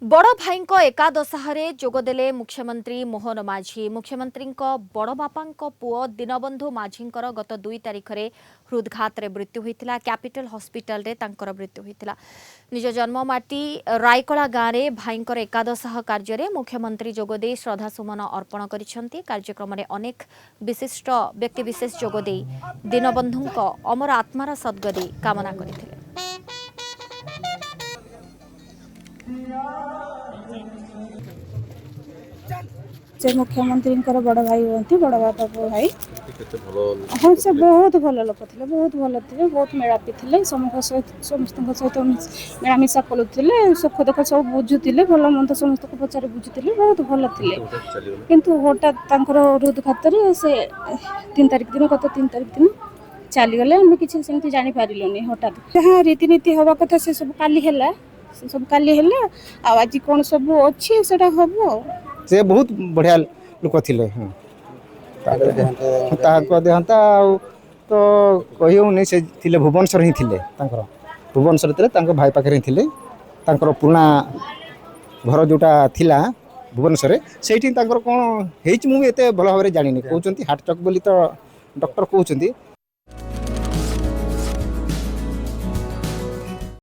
बड़ भाई एकादशारे जोगदेले मुख्यमंत्री मोहन माझी। मुख्यमंत्री बड़ बापा पुओ दीनबंधु माझी गत 2 तारिख में हृदघात मृत्यु होता। कैपिटल हॉस्पिटल रे तांकर मृत्यु होता। निज जन्ममाटी रायकला गाँव में भाई एकादशाह कार्य मुख्यमंत्री जोगदे श्रद्धासुमन अर्पण करिसेंती। कार्यक्रम में अनेक विशिष्ट व्यक्तिविशेष जोगदे दीनबंधु अमर आत्मार सद्गति कामना करथिले। से मुख्यमंत्री बड़ भाई हमें बड़ बापा भाई। हाँ से बहुत भल लोक थे, बहुत भल थे, बहुत मेलापी थे, समस्त सहित मिलामिशा करुले, सुख दुख सब बुझुले, भल मंद समस्त को पचार बुझुले, बहुत भल थे। किंतु हठात हृदघात से 3 तारिख दिन गत 3 तारिख दिन चलीगले। आम किसी सेमती जापारूनी हठात जहाँ रीतिनीति हवा कथा से सब काली है, से सब काली है। आज कौन सब अच्छी से हम से बहुत बढ़िया लोक थे। देहांत तो कही से भुवनेश्वर ही थे। भुवनेश्वर थे भाई पाखे ही थे। पुराना घर जोटा थिला भुवनेश्वर से कौन मुझे भल भाव जानी कहते हार्ट चक बोली तो डॉक्टर कहते।